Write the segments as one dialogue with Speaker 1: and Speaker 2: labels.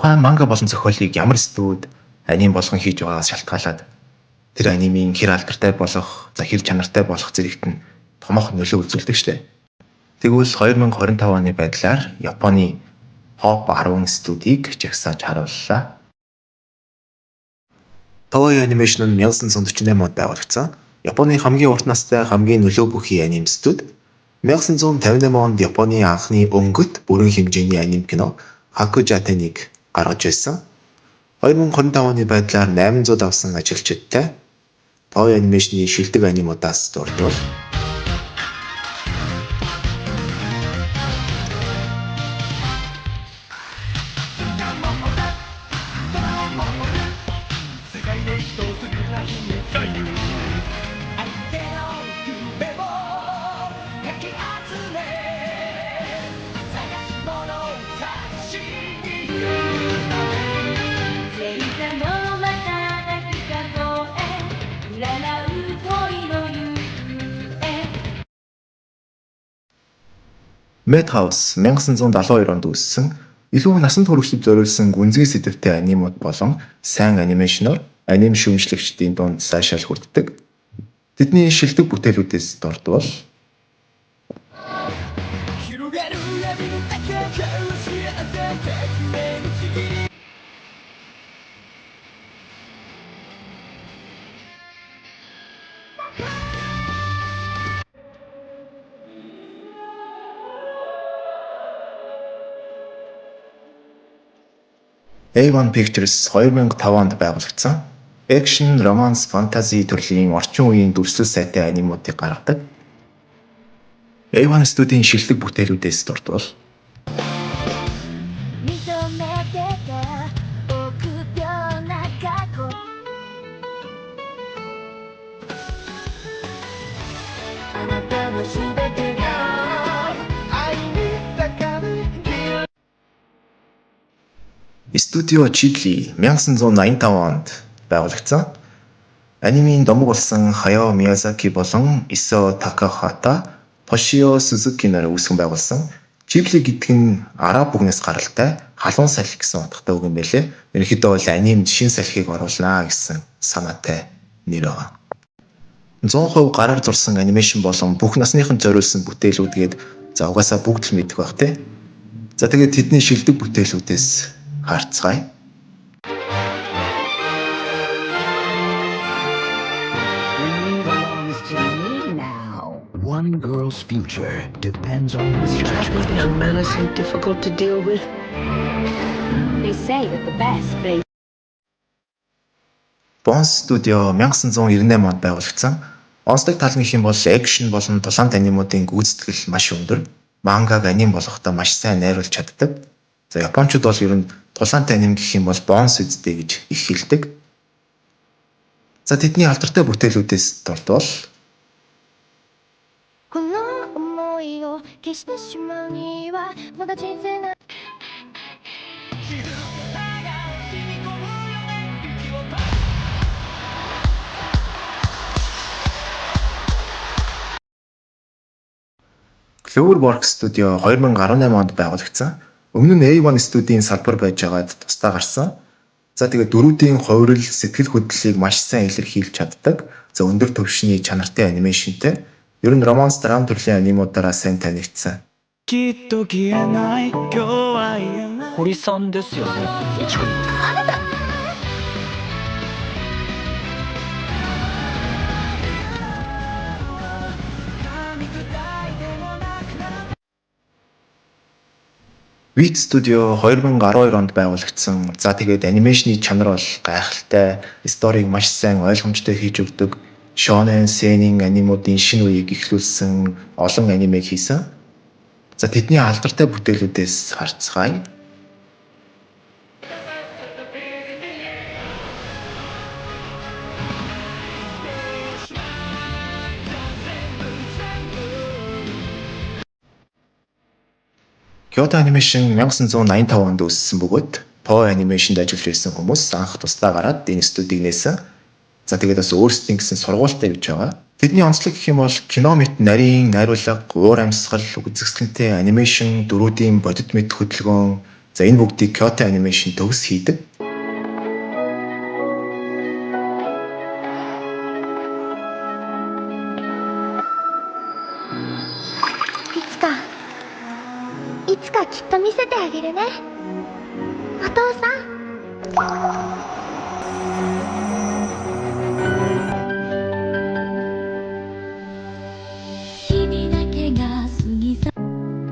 Speaker 1: тухайн манга болон зохиолыг ямар студ аним болгон хийж байгаагаас шалтгаалаад тэр анимын хэр алдартай болох, хэр чанартай болох зэрэгт нь томоохон нөлөө үзүүлдэг шүү дээ. Тэгвэл 2025 оны байдлаар Японы топ 10 студийг жагсааж харууллаа. Toei Animation нь 1948 онд байгуулагдсан. Японы хамгийн урт настай, хамгийн нөлөө бүхий аним студи. 1958 онд Японы анхны өнгөт бүрэн хэмжээний аним кино Hakujaten-ыг гаргаж байсан. 2025 оны байдлаар 800 давсан ажилчидтай Toei Animation-ийн шилдэг анимуудаас дурдвал Madhouse 1972 онд үүссэн илүү насанд хүрэгчдэд зориулсан гүнзгий сэдвтэй анимууд болон сайн анимашноор аним шүүмжлэгчдийн дунд сайшаал хүртдэг. Тэдний шилдэг бүтээлүүдээс дурдвал A1 Pictures 2005 онд байгуулагдсан экшн, романс, фэнтези төрлийн орчин үеийн дүрслэл сайтай анимуудыг гаргадаг. A1 студийн шилдэг бүтээлүүдээс дурдвал Студио Ghibli 1985 онд байгуулагдсан. Анимын домог болсон Хаяо Миязаки болон Исао Такахата, Тошио Сузуки нар үүсгэн байгуулсан Ghibli гэдэг нь араб үгнээс гаралтай халуун салхи гэсэн утгатай үг юм байлээ. Ерөнхийдөө бол анимд шин салхийг оруулнаа гэсэн санаатай нэр байгаа. 100% гараар зурсан анимашн болон бүх насныханд зориулсан бүтээлүүдгээд за угаасаа бүгд л мэддэг байх тий. За тэгээд тэдний шилдэг бүтээлүүдээс харцгаая.
Speaker 2: One girl's future depends on this judgment.
Speaker 3: Young men are so difficult to deal with.
Speaker 4: They say that the best play.
Speaker 1: Bones Studio 1998 онд байгуулагдсан. Онцлог тал нь хэм бол экшн болон дулаан анимуудын гүйцэтгэл маш өндөр. Мангаг аним болгохдоо маш сайн найруулж чаддаг. За японочууд бол ер нь дулаан аним гэх юм бол Bones үздэй гэж их хэлдэг. За тэдний алдартай бүтээлүүдээс дурдвал Cloverworks Studio 2018 онд байгуулагдсан. Өмнө нь A1 студийн салбар байжгаад тусдаа гарсан. За тэгээд дөрүүдийн хувирал, сэтгэл хөдлөлийг маш сайн илэрхийлж чаддаг. За өндөр түвшний чанартай анимашнтэй. Ер нь романс, драм төрлийн анимуудаараа сайн танигдсан.
Speaker 2: 堀さんですよね。
Speaker 1: Wit Studio 2012 онд байгуулагдсан. За тэгээд анимашны чанар бол гайхалтай, сториг маш сайн ойлгомжтой хийж өгдөг. Shonen, seinen анимуудын шинэ үеийг эхлүүлсэн олон анимыг хийсэн. За тэдний алдартай бүтээлүүдээс харцгаая. Kyoto Animation 1985 онд үүссэн бөгөөд Toei Animation-д ажиллаж байсан хүмүүс анх тусдаа гараад энэ студийг нээсэн. За тэгээд бас өөрсдийн гэсэн сургуультай гэж байгаа. Тэдний онцлог гэх юм бол кино мэт нарийн, найруулга, уур амьсгал, үзэсгэлэнтэй анимашн, дөрүүдийн бодит мэт хөдөлгөөн, За энэ бүгдийг Kyoto Animation төгс хийдэг.
Speaker 5: いつかきっと見せてあげるね。お父さん。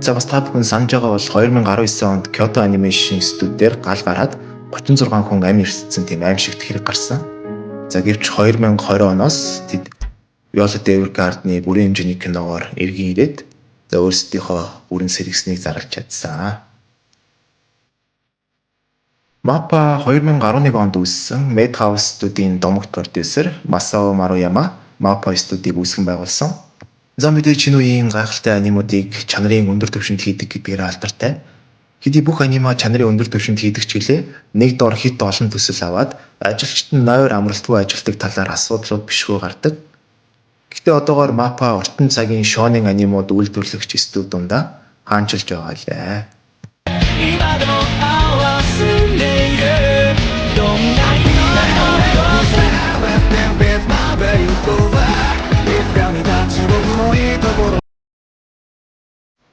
Speaker 1: За бас та бүхэн санаж байгаа бол 2019 онд Kyoto Animation студиудээр гал гараад 36 хүн амь ирсэн тийм аимшигт хэрэг гарсан. За гэвч 2020 оноос тэд Violet Evergarden-ы бүрэн хэмжээний киногоор эргэн ирээд өөрсдийнхөө бүрэн сэргснийг зарлаж чадсан. Mappa 2011 онд үүссэн Madhouse студийн домогт продюсер Masao Maruyama Mappa студийг үүсгэн байгуулсан. За мэдээж энэ үеийн гайхалтай анимуудыг чанарын өндөр түвшинд хийдэг гэдгээр алдартай. Хэдий бүх анима чанарын өндөр түвшинд хийдэг ч гэлээ нэг дор хит олон төсөл аваад ажилчид нь нойр амралтгүй ажилдаг талаар асуудлууд бишгүй гардаг. Гэхдээ одоогоор Mappa уртан цагийн шонын анимууд үйлдвэрлэгч студи дундаа хаанчилж байгаа лээ.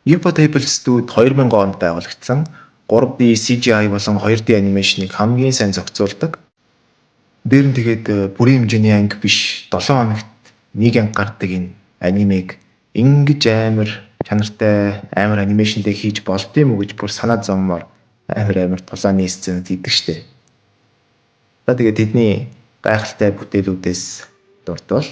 Speaker 1: Ufotable студи 2000 онд байгуулагдсан 3D CGI болон 2D анимашныг хамгийн сайн зохицуулдаг. Дээр нь тэгээд бүрийн хэмжээний анги биш 7 хоногт нэг анги гардаг энэ анимыг ингэж амар чанартай амар анимашнтэй хийж болдсон юм уу гэж бүр санаа зовмоор амар тулааны сценүүд хийдэг штеп. За тэгээд тэдний гайхалтай бүтээлүүдээс дурдвал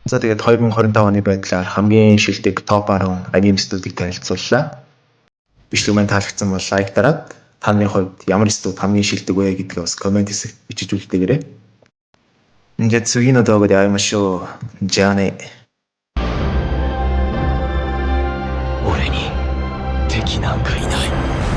Speaker 1: За тэгээд 2025 оны байдлаар хамгийн шилдэг топ 10 анime студийг танилцууллаа. Бичлэг маань таалагдсан бол лайк дараад таны хувьд ямар студи хамгийн шилдэг вэ гэдгээ бас комент хэсэгт бичиж үлдээгээрэй. Ингээд цүгийн одоогод яаймашуу. Жаны
Speaker 2: 俺に敵なんかいない。